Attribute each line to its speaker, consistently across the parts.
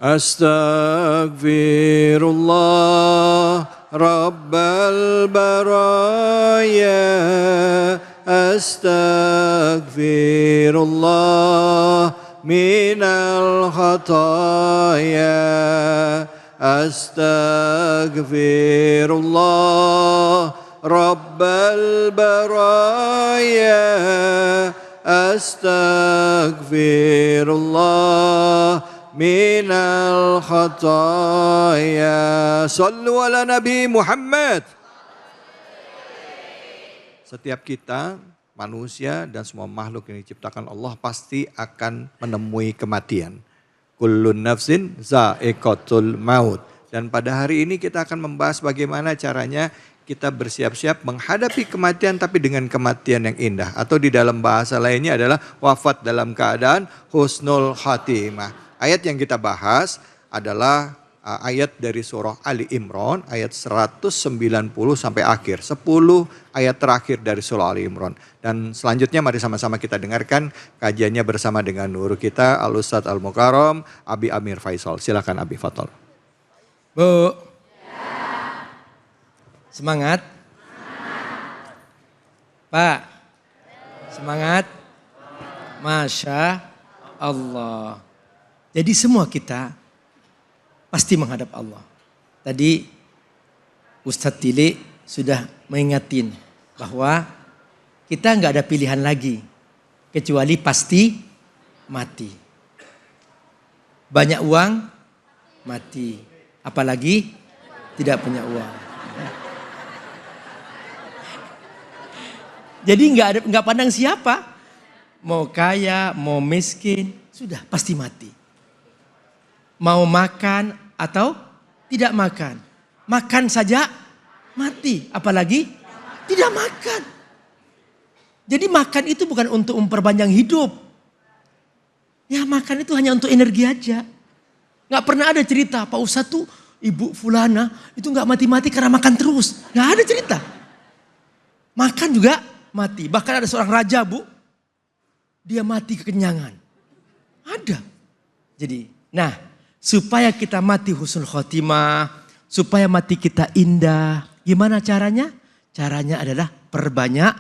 Speaker 1: Astaghfirullah Rabbal baraya. Astaghfirullah minal khataya. Astaghfirullah Rabbal baraya. Astaghfirullah minal khataya. Sallu ala Nabi Muhammad. Setiap kita, manusia dan semua makhluk yang diciptakan Allah pasti akan menemui kematian. Kullun nafsin za'iqatul maut. Dan pada hari ini kita akan membahas bagaimana caranya kita bersiap-siap menghadapi kematian tapi dengan kematian yang indah. Atau di dalam bahasa lainnya adalah wafat dalam keadaan husnul khatimah. Ayat yang kita bahas adalah ayat dari surah Ali Imran ayat 190 sampai akhir. 10 ayat terakhir dari surah Ali Imran. Dan selanjutnya mari sama-sama kita dengarkan kajiannya bersama dengan guru kita Al-Ustadz Al-Mukarram Abi Amir Faisal. Silakan Abi Fathol.
Speaker 2: Bu. Semangat. Pak. Semangat. Masya Allah. Jadi semua kita pasti menghadap Allah. Tadi Ustadz Tili sudah mengingatin bahwa kita nggak ada pilihan lagi. Kecuali pasti mati. Banyak uang, mati. Apalagi tidak punya uang. Jadi nggak pandang siapa. Mau kaya, mau miskin, sudah pasti mati. Mau makan atau tidak makan. Makan saja mati. Apalagi tidak makan. Jadi makan itu bukan untuk memperpanjang hidup. Ya makan itu hanya untuk energi aja. Gak pernah ada cerita Pak Ustadz tuh Ibu Fulana itu gak mati-mati karena makan terus. Gak ada cerita. Makan juga mati. Bahkan ada seorang raja Bu. Dia mati kekenyangan. Ada. Jadi nah. Supaya kita mati husnul khotimah, supaya mati kita indah. Gimana caranya? Caranya adalah perbanyak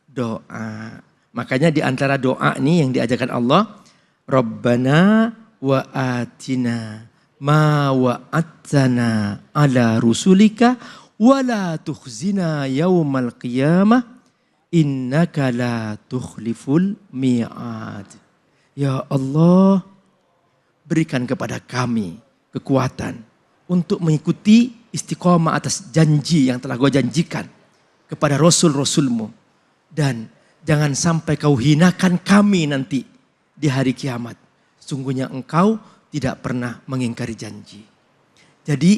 Speaker 2: doa. Makanya di antara doa nih yang diajarkan Allah, Rabbana wa atina ma wa'attana ala rusulika wa la tukhzina yaumal qiyamah innaka la tukhliful mi'ad. Ya Allah, berikan kepada kami kekuatan untuk mengikuti istiqomah atas janji yang telah kau janjikan kepada Rasul-Rasulmu. Dan jangan sampai kau hinakan kami nanti di hari kiamat. Sungguhnya engkau tidak pernah mengingkari janji. Jadi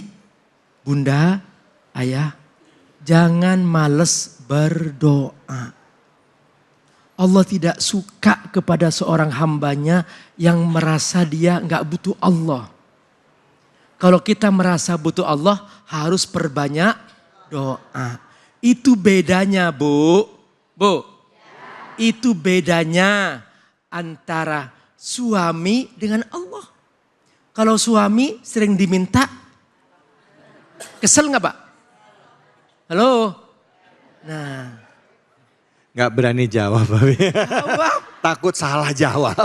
Speaker 2: bunda, ayah, jangan males berdoa. Allah tidak suka kepada seorang hambanya yang merasa dia nggak butuh Allah. Kalau kita merasa butuh Allah harus perbanyak doa. Itu bedanya Bu. Bu. Itu bedanya antara suami dengan Allah. Kalau suami sering diminta, kesel nggak Pak? Halo? Nah.
Speaker 1: Nggak berani jawab. Takut salah jawab.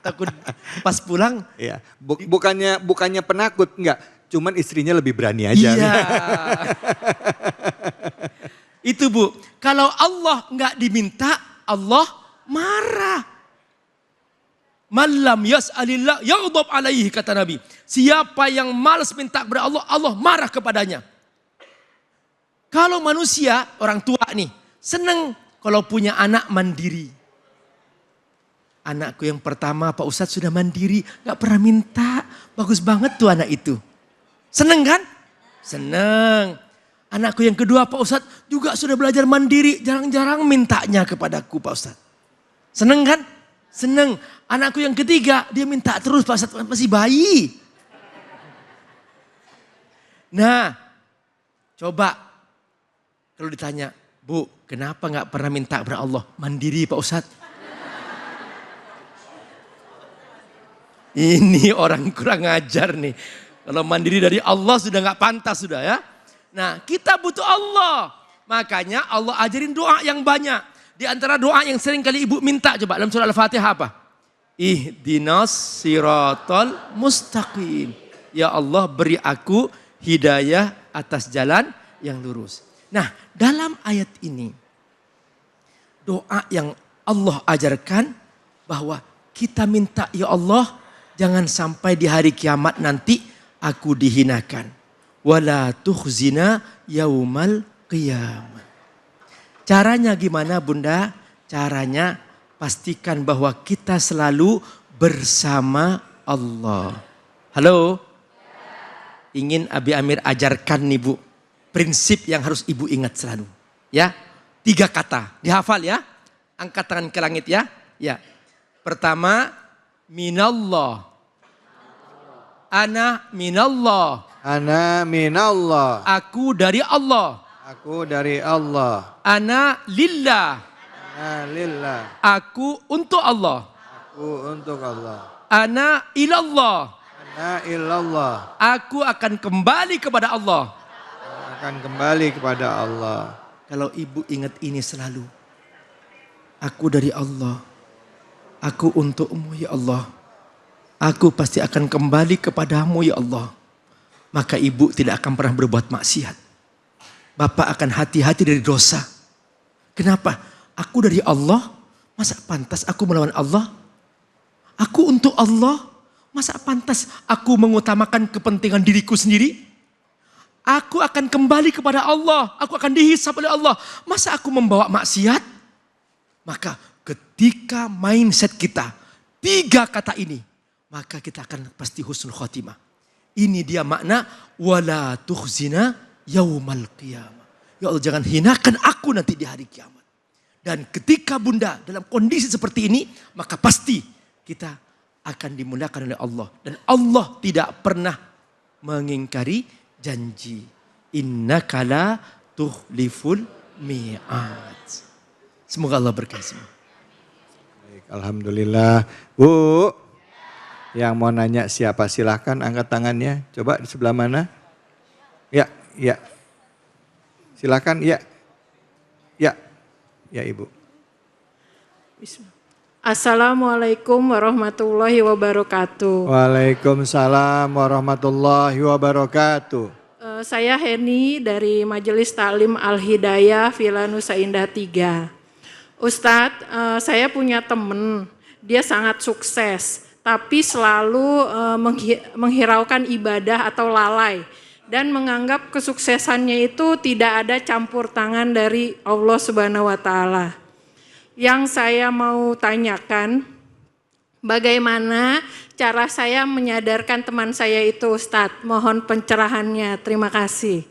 Speaker 2: Takut pas pulang.
Speaker 1: Iya. Bukannya penakut, enggak. Cuman istrinya lebih berani aja.
Speaker 2: Iya. Itu Bu. Kalau Allah nggak diminta, Allah marah. Malam yas'alillah yaghdab alaihi kata Nabi. Siapa yang malas minta kepada Allah, Allah marah kepadanya. Kalau manusia, orang tua nih, senang kalau punya anak mandiri. Anakku yang pertama Pak Ustadz sudah mandiri. Gak pernah minta. Bagus banget tuh anak itu. Seneng kan? Seneng. Anakku yang kedua Pak Ustadz juga sudah belajar mandiri. Jarang-jarang mintanya kepadaku Pak Ustadz. Seneng kan? Seneng. Anakku yang ketiga dia minta terus Pak Ustadz masih bayi. Nah coba kalau ditanya. Bu, kenapa gak pernah minta kepada Allah? Mandiri Pak Ustadz. Ini orang kurang ajar nih. Kalau mandiri dari Allah sudah nggak pantas sudah ya. Nah, kita butuh Allah. Makanya Allah ajarin doa yang banyak. Di antara doa yang sering kali ibu minta coba dalam surah Al-Fatihah apa? Ihdinas siratal mustaqim. Ya Allah beri aku hidayah atas jalan yang lurus. Nah, dalam ayat ini doa yang Allah ajarkan bahwa kita minta ya Allah jangan sampai di hari kiamat nanti aku dihinakan. Wala tukhzina yaumal qiyamah. Caranya gimana Bunda? Caranya pastikan bahwa kita selalu bersama Allah. Halo? Ingin Abi Amir ajarkan nih Bu. Prinsip yang harus ibu ingat selalu. Ya, 3 kata. Dihafal ya. Angkat tangan ke langit ya. Ya. Pertama, minallah. Ana minallah.
Speaker 1: Ana minallah.
Speaker 2: Aku dari Allah.
Speaker 1: Aku dari Allah.
Speaker 2: Ana lillah.
Speaker 1: Ana lillah.
Speaker 2: Aku untuk Allah.
Speaker 1: Aku untuk Allah.
Speaker 2: Ana ilallah.
Speaker 1: Ana illallah.
Speaker 2: Aku akan kembali kepada Allah.
Speaker 1: Akan kembali kepada Allah.
Speaker 2: Kalau ibu ingat ini selalu. Aku dari Allah. Aku untukmu ya Allah. Aku pasti akan kembali kepadamu ya Allah. Maka ibu tidak akan pernah berbuat maksiat. Bapak akan hati-hati dari dosa. Kenapa? Aku dari Allah. Masa pantas aku melawan Allah? Aku untuk Allah. Masa pantas aku mengutamakan kepentingan diriku sendiri? Aku akan kembali kepada Allah. Aku akan dihisab oleh Allah. Masa aku membawa maksiat? Maka ketika mindset kita 3 kata ini, maka kita akan pasti husnul khotimah. Ini dia makna wala tukhzina yaumal qiyamah. Ya Allah jangan hinakan aku nanti di hari kiamat. Dan ketika Bunda dalam kondisi seperti ini, maka pasti kita akan dimuliakan oleh Allah. Dan Allah tidak pernah mengingkari janji. Innaka la tuhliful mi'ad. Semoga Allah berkasih.
Speaker 1: Baik, alhamdulillah. Bu, yang mau nanya siapa silahkan angkat tangannya. Coba di sebelah mana? Ya, ya. Silakan, ya. Ya, ya Ibu.
Speaker 3: Assalamualaikum warahmatullahi wabarakatuh.
Speaker 1: Waalaikumsalam warahmatullahi wabarakatuh.
Speaker 3: Saya Heni dari Majelis Taklim Al-Hidayah Villa Nusa Indah 3. Ustadz, saya punya teman, dia sangat sukses, tapi selalu menghiraukan ibadah atau lalai. Dan menganggap kesuksesannya itu tidak ada campur tangan dari Allah Subhanahu wa Ta'ala. Yang saya mau tanyakan, bagaimana cara saya menyadarkan teman saya itu Ustadz? Mohon pencerahannya, terima kasih.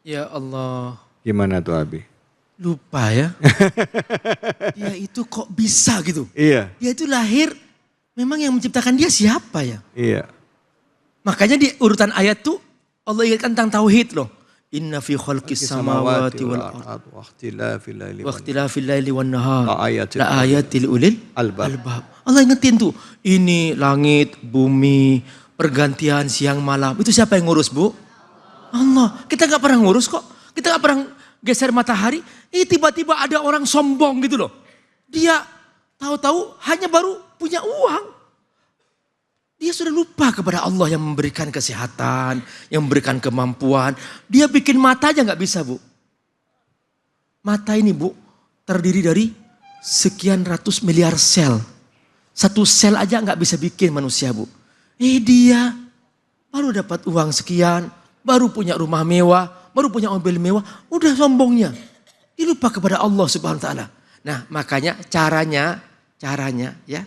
Speaker 2: Ya Allah.
Speaker 1: Gimana tuh Abi?
Speaker 2: Lupa ya. Dia itu kok bisa gitu.
Speaker 1: Iya.
Speaker 2: Dia itu lahir, memang yang menciptakan dia siapa ya?
Speaker 1: Iya.
Speaker 2: Makanya di urutan ayat tuh Allah ingatkan tentang tauhid loh. Inna fi khalqis samawati wal ardh
Speaker 1: wa ikhtilafil
Speaker 2: laili wan nahar
Speaker 1: la
Speaker 2: ayatil ulil albab. Allah ingetin tuh, ini langit, bumi, pergantian siang malam. Itu siapa yang ngurus, Bu? Allah. Kita enggak pernah ngurus kok. Kita enggak pernah geser matahari. Tiba-tiba ada orang sombong gitu loh. Dia tahu-tahu hanya baru punya uang. Dia sudah lupa kepada Allah yang memberikan kesehatan, yang memberikan kemampuan. Dia bikin mata aja gak bisa, Bu. Mata ini, Bu, terdiri dari sekian ratus miliar sel. Satu sel aja gak bisa bikin manusia, Bu. Dia baru dapat uang sekian, baru punya rumah mewah, baru punya mobil mewah, udah sombongnya. Dia lupa kepada Allah Subhanahu wa Ta'ala. Nah, makanya caranya ya.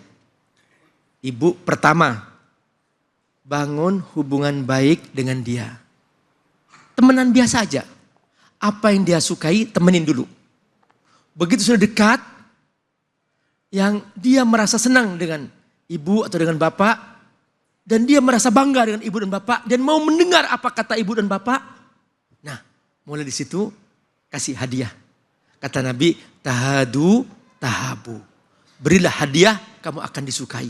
Speaker 2: Ibu pertama, bangun hubungan baik dengan dia. Temenan biasa aja. Apa yang dia sukai, temenin dulu. Begitu sudah dekat, yang dia merasa senang dengan ibu atau dengan bapak, dan dia merasa bangga dengan ibu dan bapak, dan mau mendengar apa kata ibu dan bapak. Nah, mulai di situ kasih hadiah. Kata Nabi, tahadu tahabu. berilah hadiah, kamu akan disukai.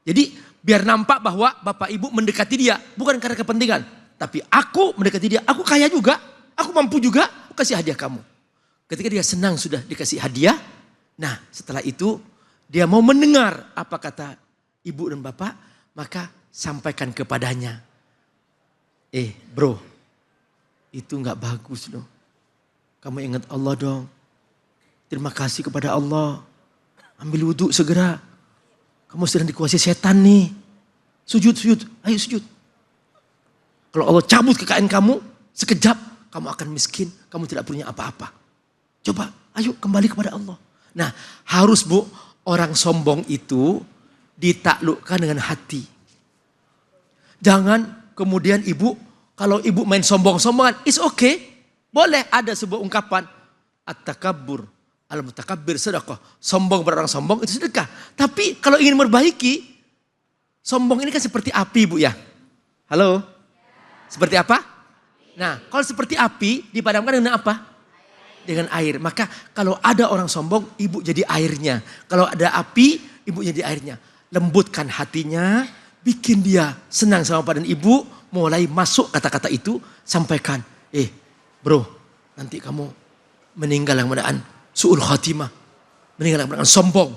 Speaker 2: Jadi biar nampak bahwa bapak ibu mendekati dia bukan karena kepentingan. Tapi aku mendekati dia, aku kaya juga, aku mampu juga, aku kasih hadiah kamu. Ketika dia senang sudah dikasih hadiah, nah setelah itu dia mau mendengar apa kata ibu dan bapak, maka sampaikan kepadanya. Bro, itu gak bagus loh. Kamu ingat Allah dong. Terima kasih kepada Allah. Ambil wudhu segera. Kamu sedang dikuasai setan nih. Sujud, ayo sujud. Kalau Allah cabut kekayaan kamu, sekejap kamu akan miskin, kamu tidak punya apa-apa. Coba, ayo kembali kepada Allah. Nah, harus Bu, orang sombong itu ditaklukkan dengan hati. Jangan kemudian ibu, kalau ibu main sombong-sombongan, it's okay. Boleh ada sebuah ungkapan, at-takabbur, al-mutakabbir sedekah. Sombong berorang sombong itu sedekah. Tapi kalau ingin memperbaiki, sombong ini kan seperti api Bu ya. Halo? Seperti apa? Nah, kalau seperti api dipadamkan dengan apa? Dengan air. Maka kalau ada orang sombong, ibu jadi airnya. Kalau ada api, ibu jadi airnya. Lembutkan hatinya, bikin dia senang sama badan ibu, mulai masuk kata-kata itu, sampaikan. Bro, nanti kamu meninggal yang keadaan su'ul khatimah. Meninggal yang keadaan sombong.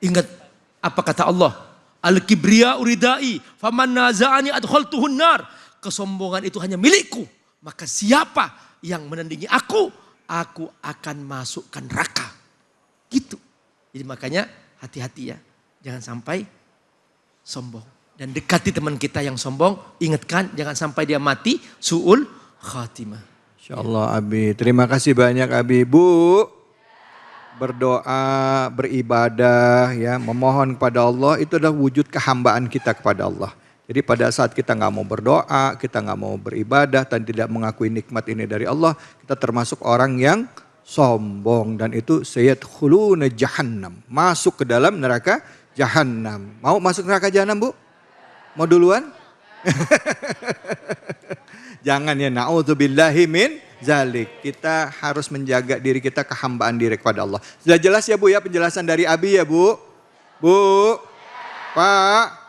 Speaker 2: Ingat apa kata Allah? Al-kibriya uridai, faman naza'ani adkhaltuhun nar. Kesombongan itu hanya milikku. Maka siapa yang menandingi aku akan masukkan neraka. Gitu. Jadi makanya hati-hati ya. Jangan sampai sombong. Dan dekati teman kita yang sombong. Ingatkan jangan sampai dia mati su'ul khatimah.
Speaker 1: InsyaAllah Abi. Terima kasih banyak Abi. Bu, berdoa, beribadah, ya, memohon kepada Allah itu adalah wujud kehambaan kita kepada Allah. Jadi pada saat kita nggak mau berdoa, kita nggak mau beribadah dan tidak mengakui nikmat ini dari Allah, kita termasuk orang yang sombong dan itu sayadkhuluna jahannam, masuk ke dalam neraka jahannam. Mau masuk neraka jahannam Bu? Mau duluan? Jangan ya, na'udzubillahi min zalik. Kita harus menjaga diri kita, kehambaan diri kepada Allah. Sudah jelas ya Bu ya penjelasan dari Abi ya Bu? Bu, Pak,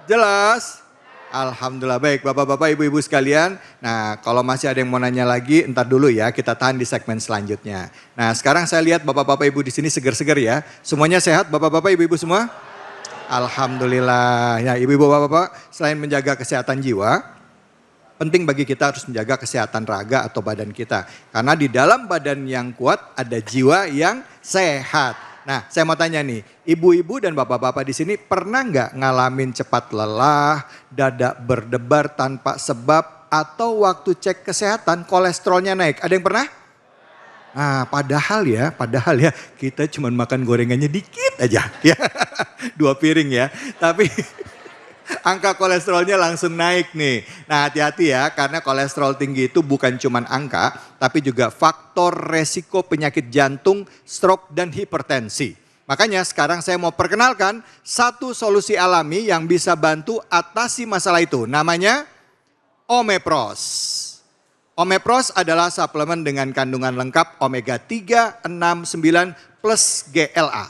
Speaker 1: jelas? Alhamdulillah, baik Bapak-Bapak, Ibu-Ibu sekalian. Nah kalau masih ada yang mau nanya lagi, entar dulu ya, kita tahan di segmen selanjutnya. Nah sekarang saya lihat Bapak-Bapak Ibu di sini seger-seger ya. Semuanya sehat Bapak-Bapak Ibu-Ibu semua? Alhamdulillah. Ya Ibu-Ibu Bapak-Bapak, selain menjaga kesehatan jiwa, penting bagi kita harus menjaga kesehatan raga atau badan kita. Karena di dalam badan yang kuat ada jiwa yang sehat. Nah saya mau tanya nih, ibu-ibu dan bapak-bapak di sini pernah nggak ngalamin cepat lelah, dada berdebar tanpa sebab, atau waktu cek kesehatan kolesterolnya naik? Ada yang pernah? Nah padahal ya kita cuma makan gorengannya dikit aja ya. 2 piring ya. Tapi angka kolesterolnya langsung naik nih. Nah hati-hati ya, karena kolesterol tinggi itu bukan cuma angka, tapi juga faktor resiko penyakit jantung, stroke, dan hipertensi. Makanya sekarang saya mau perkenalkan satu solusi alami yang bisa bantu atasi masalah itu. Namanya Omepros. Omepros adalah suplemen dengan kandungan lengkap omega 3, 6, 9 plus GLA.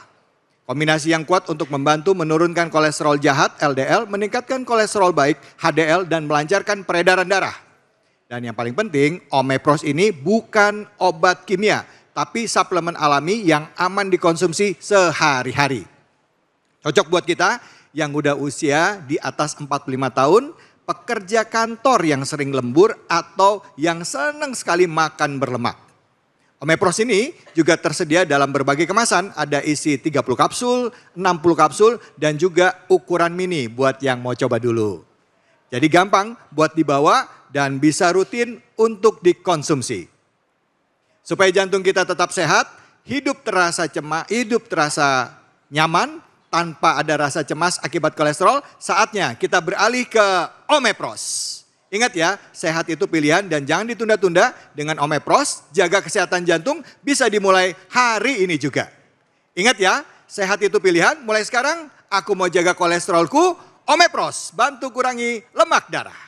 Speaker 1: Kombinasi yang kuat untuk membantu menurunkan kolesterol jahat LDL, meningkatkan kolesterol baik HDL, dan melancarkan peredaran darah. Dan yang paling penting, Omepros ini bukan obat kimia, tapi suplemen alami yang aman dikonsumsi sehari-hari. Cocok buat kita yang udah usia di atas 45 tahun, pekerja kantor yang sering lembur, atau yang senang sekali makan berlemak. Omepros ini juga tersedia dalam berbagai kemasan, ada isi 30 kapsul, 60 kapsul, dan juga ukuran mini buat yang mau coba dulu. Jadi gampang buat dibawa dan bisa rutin untuk dikonsumsi. Supaya jantung kita tetap sehat, hidup terasa nyaman, tanpa ada rasa cemas akibat kolesterol, saatnya kita beralih ke Omepros. Ingat ya, sehat itu pilihan dan jangan ditunda-tunda. Dengan Omepros, jaga kesehatan jantung bisa dimulai hari ini juga. Ingat ya, sehat itu pilihan. Mulai sekarang, aku mau jaga kolesterolku. Omepros, bantu kurangi lemak darah.